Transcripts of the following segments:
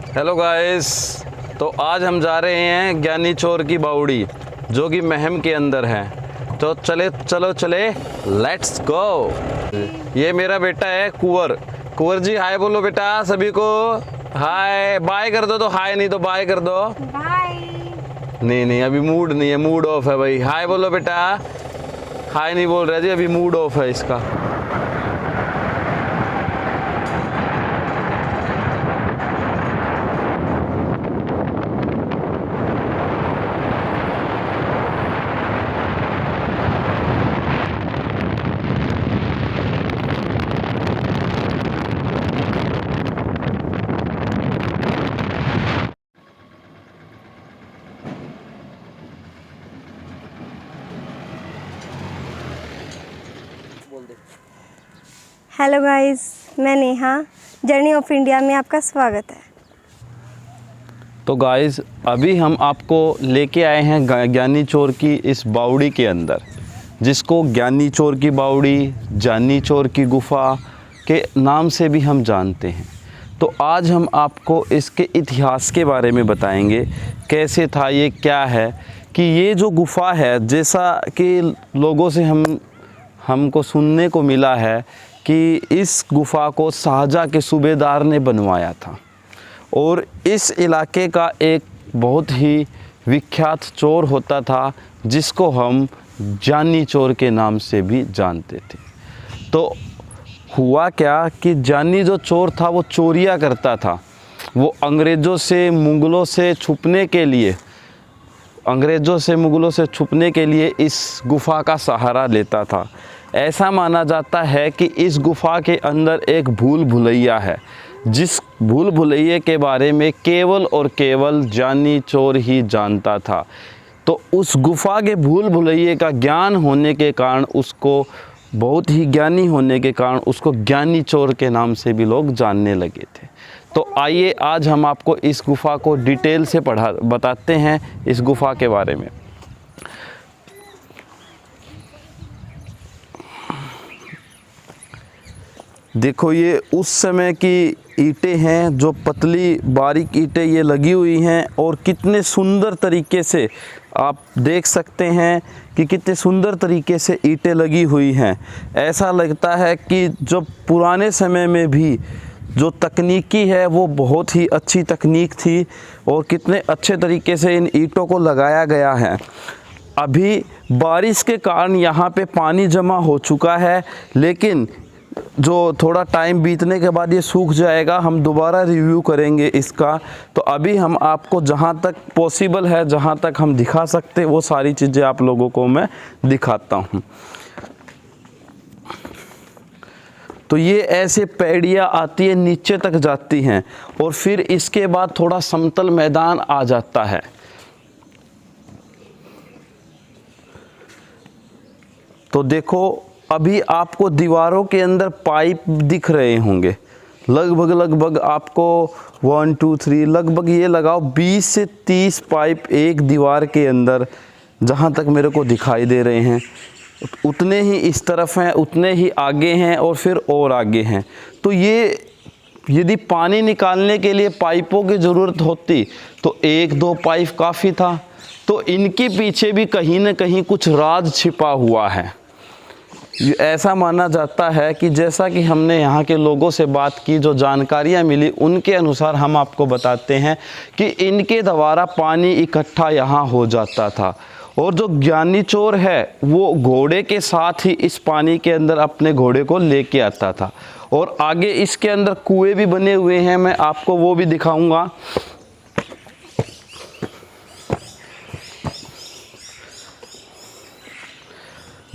Hello guys. तो आज हम जा रहे हैं ज्ञानी चोर की बावड़ी जो कि महम के अंदर है। तो चले लेट्स गो। ये मेरा बेटा है कुंवर। कुंवर जी हाय बोलो बेटा सभी को। हाय बाय कर दो, तो हाय नहीं तो बाय कर दो। बाय। नहीं अभी मूड नहीं है, मूड ऑफ है भाई। हाय बोलो बेटा। हाय नहीं बोल रहा जी, अभी मूड ऑफ है इसका। हेलो गाइस, मैं नेहा, जर्नी ऑफ इंडिया में आपका स्वागत है। तो गाइस अभी हम आपको लेके आए हैं ज्ञानी चोर की इस बावड़ी के अंदर, जिसको ज्ञानी चोर की बावड़ी, जानी चोर की गुफा के नाम से भी हम जानते हैं। तो आज हम आपको इसके इतिहास के बारे में बताएंगे, कैसे था ये, क्या है कि ये जो गुफा है, जैसा कि लोगों से हमको सुनने को मिला है कि इस गुफा को शाहजहाँ के सूबेदार ने बनवाया था और इस इलाके का एक बहुत ही विख्यात चोर होता था जिसको हम जानी चोर के नाम से भी जानते थे। तो हुआ क्या कि जानी जो चोर था वो चोरियाँ करता था। वो अंग्रेज़ों से मुग़लों से छुपने के लिए इस गुफ़ा का सहारा लेता था। ऐसा माना जाता है कि इस गुफ़ा के अंदर एक भूल भुलैया है, जिस भूल भुलैये के बारे में केवल और केवल जानी चोर ही जानता था। तो उस गुफ़ा के भूल भुलैये का ज्ञान होने के कारण, उसको बहुत ही ज्ञानी होने के कारण उसको ज्ञानी चोर के नाम से भी लोग जानने लगे थे। तो आइए आज हम आपको इस गुफ़ा को डिटेल से बताते हैं, इस गुफ़ा के बारे में। देखो ये उस समय की ईंटें हैं, जो पतली बारीक ईंटें ये लगी हुई हैं और कितने सुंदर तरीके से आप देख सकते हैं कि कितने सुंदर तरीके से ईंटें लगी हुई हैं। ऐसा लगता है कि जो पुराने समय में भी जो तकनीकी है वो बहुत ही अच्छी तकनीक थी और कितने अच्छे तरीके से इन ईंटों को लगाया गया है। अभी बारिश के कारण यहाँ पे पानी जमा हो चुका है, लेकिन जो थोड़ा टाइम बीतने के बाद ये सूख जाएगा। हम दोबारा रिव्यू करेंगे इसका। तो अभी हम आपको जहाँ तक पॉसिबल है, जहाँ तक हम दिखा सकते हैं, वो सारी चीज़ें आप लोगों को मैं दिखाता हूँ। तो ये ऐसे पैड़ियाँ आती है, नीचे तक जाती हैं और फिर इसके बाद थोड़ा समतल मैदान आ जाता है। तो देखो अभी आपको दीवारों के अंदर पाइप दिख रहे होंगे। लगभग आपको 1 2 3 लगभग ये लगाओ 20 से 30 पाइप एक दीवार के अंदर, जहाँ तक मेरे को दिखाई दे रहे हैं। उतने ही इस तरफ हैं, उतने ही आगे हैं और फिर और आगे हैं। तो ये यदि पानी निकालने के लिए पाइपों की ज़रूरत होती तो 1-2 पाइप काफ़ी था। तो इनके पीछे भी कहीं ना कहीं कुछ राज छिपा हुआ है। ऐसा माना जाता है कि जैसा कि हमने यहाँ के लोगों से बात की, जो जानकारियाँ मिली उनके अनुसार हम आपको बताते हैं कि इनके द्वारा पानी इकट्ठा यहाँ हो जाता था और जो ज्ञानी चोर है वो घोड़े के साथ ही इस पानी के अंदर अपने घोड़े को लेके आता था। और आगे इसके अंदर कुएं भी बने हुए हैं, मैं आपको वो भी दिखाऊंगा।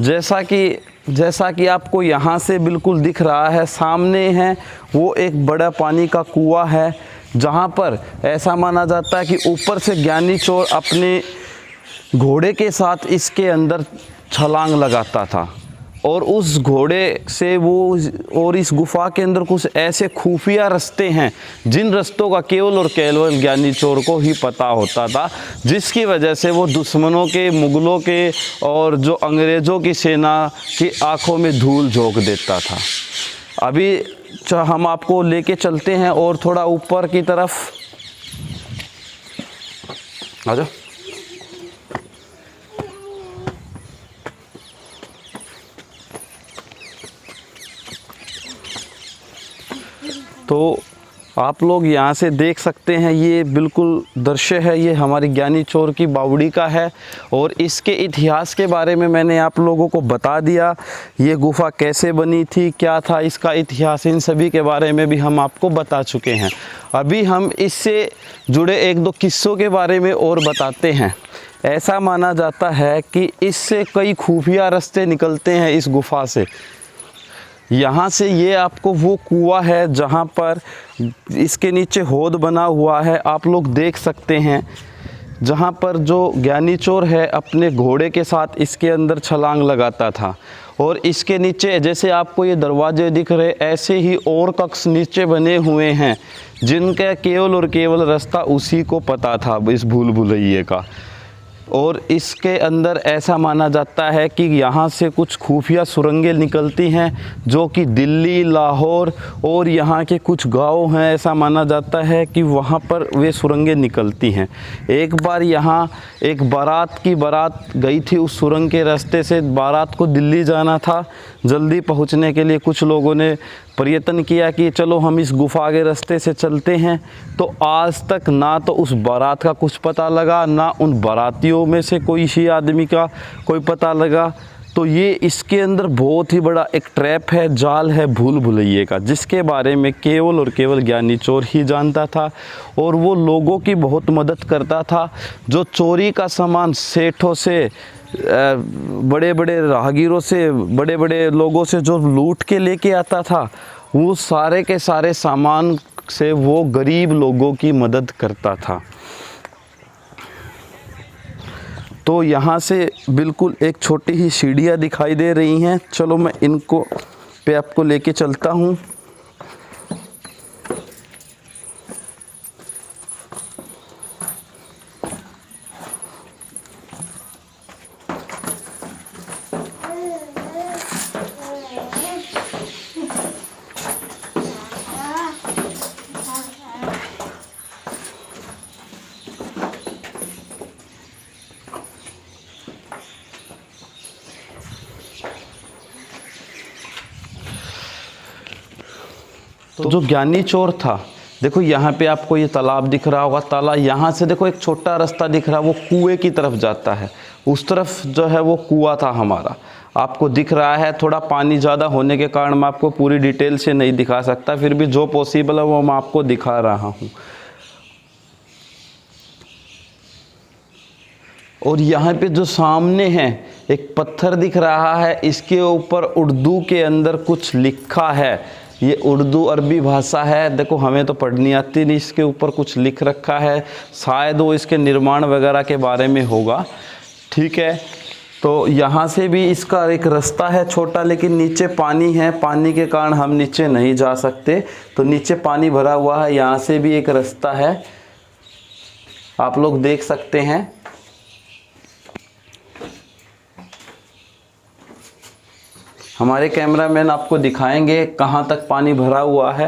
जैसा कि आपको यहाँ से बिल्कुल दिख रहा है, सामने है वो एक बड़ा पानी का कुआं है, जहाँ पर ऐसा माना जाता है कि ऊपर से ज्ञानी चोर अपने घोड़े के साथ इसके अंदर छलांग लगाता था और उस घोड़े से वो, और इस गुफ़ा के अंदर कुछ ऐसे खुफिया रास्ते हैं जिन रास्तों का केवल और केवल ज्ञानी चोर को ही पता होता था, जिसकी वजह से वो दुश्मनों के, मुग़लों के और जो अंग्रेज़ों की सेना की आंखों में धूल झोंक देता था। अभी हम आपको लेके चलते हैं और थोड़ा ऊपर की तरफ। आ जाओ। तो आप लोग यहाँ से देख सकते हैं, ये बिल्कुल दृश्य है, ये हमारी ज्ञानी चोर की बावड़ी का है। और इसके इतिहास के बारे में मैंने आप लोगों को बता दिया, ये गुफा कैसे बनी थी, क्या था इसका इतिहास, इन सभी के बारे में भी हम आपको बता चुके हैं। अभी हम इससे जुड़े एक दो किस्सों के बारे में और बताते हैं। ऐसा माना जाता है कि इससे कई खुफिया रास्ते निकलते हैं इस गुफा से। यहाँ से ये आपको वो कुआं है जहाँ पर इसके नीचे होद बना हुआ है, आप लोग देख सकते हैं, जहाँ पर जो ज्ञानी चोर है अपने घोड़े के साथ इसके अंदर छलांग लगाता था। और इसके नीचे जैसे आपको ये दरवाजे दिख रहे, ऐसे ही और कक्ष नीचे बने हुए हैं जिनका केवल और केवल रास्ता उसी को पता था, इस भूल भुलैये का। और इसके अंदर ऐसा माना जाता है कि यहाँ से कुछ खुफिया सुरंगें निकलती हैं जो कि दिल्ली, लाहौर और यहाँ के कुछ गांव हैं, ऐसा माना जाता है कि वहाँ पर वे सुरंगें निकलती हैं। एक बार यहाँ एक बारात गई थी, उस सुरंग के रास्ते से बारात को दिल्ली जाना था। जल्दी पहुँचने के लिए कुछ लोगों ने प्रयत्न किया कि चलो हम इस गुफा के रास्ते से चलते हैं। तो आज तक ना तो उस बारात का कुछ पता लगा, ना उन बारातियों में से कोई ही आदमी का कोई पता लगा। तो ये इसके अंदर बहुत ही बड़ा एक ट्रैप है, जाल है भूल भुलैये का, जिसके बारे में केवल और केवल ज्ञानी चोर ही जानता था। और वो लोगों की बहुत मदद करता था। जो चोरी का सामान सेठों से, बड़े बड़े राहगीरों से, बड़े बड़े लोगों से जो लूट के लेके आता था, वो सारे के सारे सामान से वो गरीब लोगों की मदद करता था। तो यहाँ से बिल्कुल एक छोटी ही सीढ़ियाँ दिखाई दे रही हैं, चलो मैं इनको पे आपको लेके चलता हूँ। तो जो ज्ञानी चोर था, देखो यहाँ पे आपको ये तालाब दिख रहा होगा, तालाब यहाँ से देखो एक छोटा रास्ता दिख रहा है, वो कुएं की तरफ जाता है। उस तरफ जो है वो कुआं था हमारा, आपको दिख रहा है। थोड़ा पानी ज़्यादा होने के कारण मैं आपको पूरी डिटेल से नहीं दिखा सकता, फिर भी जो पॉसिबल है वो मैं आपको दिखा रहा हूँ। और यहाँ पे जो सामने है एक पत्थर दिख रहा है, इसके ऊपर उर्दू के अंदर कुछ लिखा है। ये उर्दू अरबी भाषा है, देखो हमें तो पढ़नी आती नहीं, इसके ऊपर कुछ लिख रखा है, शायद वो इसके निर्माण वगैरह के बारे में होगा। ठीक है, तो यहाँ से भी इसका एक रास्ता है छोटा, लेकिन नीचे पानी है, पानी के कारण हम नीचे नहीं जा सकते। तो नीचे पानी भरा हुआ है, यहाँ से भी एक रास्ता है, आप लोग देख सकते हैं। हमारे कैमरामैन आपको दिखाएंगे कहाँ तक पानी भरा हुआ है।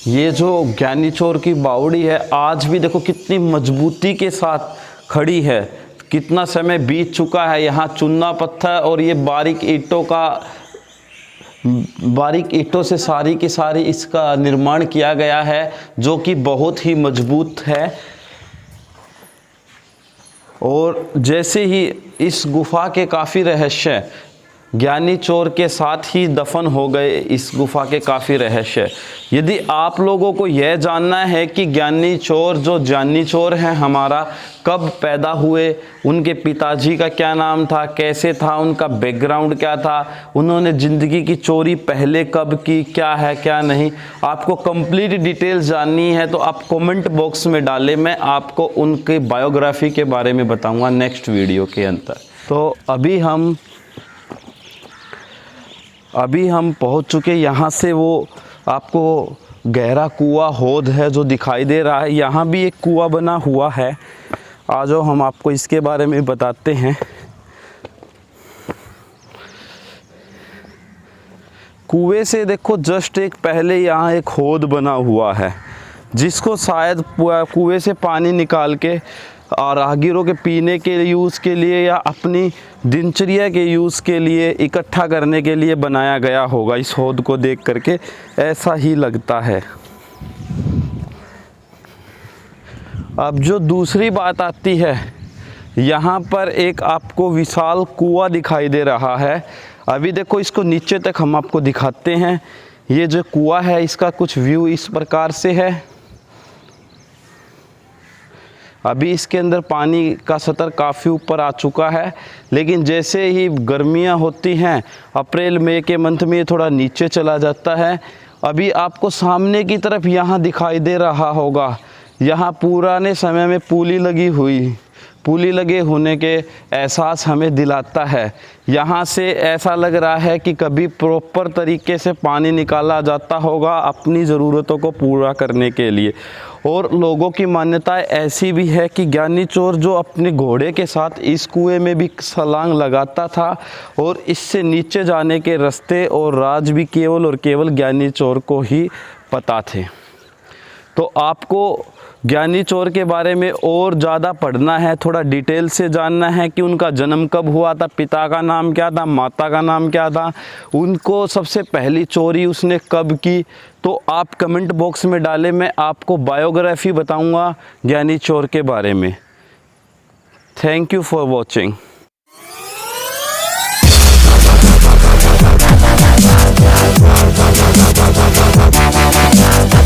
ये जो ज्ञानी चोर की बावड़ी है, आज भी देखो कितनी मजबूती के साथ खड़ी है। कितना समय बीत चुका है, यहाँ चूना पत्थर और ये बारीक ईंटों से सारी की सारी इसका निर्माण किया गया है, जो कि बहुत ही मजबूत है। और जैसे ही इस गुफा के काफ़ी रहस्य ज्ञानी चोर के साथ ही दफन हो गए, इस गुफा के काफ़ी रहस्य। यदि आप लोगों को यह जानना है कि ज्ञानी चोर जो ज्ञानी चोर हैं हमारा कब पैदा हुए, उनके पिताजी का क्या नाम था, कैसे था, उनका बैकग्राउंड क्या था, उन्होंने ज़िंदगी की चोरी पहले कब की, क्या है क्या नहीं, आपको कंप्लीट डिटेल्स जाननी है तो आप कमेंट बॉक्स में डालें, मैं आपको उनके बायोग्राफी के बारे में बताऊँगा नेक्स्ट वीडियो के अंदर। तो अभी हम पहुंच चुके, यहाँ से वो आपको गहरा कुआं होद है जो दिखाई दे रहा है। यहाँ भी एक कुआं बना हुआ है, आ जाओ हम आपको इसके बारे में बताते हैं। कुएं से देखो जस्ट एक पहले यहाँ एक होद बना हुआ है, जिसको शायद कुएं से पानी निकाल के और राहगीरों के पीने के यूज़ के लिए या अपनी दिनचर्या के यूज़ के लिए इकट्ठा करने के लिए बनाया गया होगा। इस होद को देख करके ऐसा ही लगता है। अब जो दूसरी बात आती है, यहाँ पर एक आपको विशाल कुआं दिखाई दे रहा है। अभी देखो इसको नीचे तक हम आपको दिखाते हैं। ये जो कुआं है इसका कुछ व्यू इस प्रकार से है। अभी इसके अंदर पानी का स्तर काफ़ी ऊपर आ चुका है, लेकिन जैसे ही गर्मियां होती हैं अप्रैल मई के मंथ में ये थोड़ा नीचे चला जाता है। अभी आपको सामने की तरफ यहाँ दिखाई दे रहा होगा, यहाँ पुराने समय में पुली लगे होने के एहसास हमें दिलाता है। यहाँ से ऐसा लग रहा है कि कभी प्रॉपर तरीके से पानी निकाला जाता होगा अपनी ज़रूरतों को पूरा करने के लिए। और लोगों की मान्यता ऐसी भी है कि ज्ञानी चोर जो अपने घोड़े के साथ इस कुएं में भी छलांग लगाता था और इससे नीचे जाने के रास्ते और राज भी केवल और केवल ज्ञानी चोर को ही पता थे। तो आपको ज्ञानी चोर के बारे में और ज़्यादा पढ़ना है, थोड़ा डिटेल से जानना है कि उनका जन्म कब हुआ था, पिता का नाम क्या था, माता का नाम क्या था, उनको सबसे पहली चोरी उसने कब की, तो आप कमेंट बॉक्स में डालें। मैं आपको बायोग्राफी बताऊंगा ज्ञानी चोर के बारे में। Thank you for watching.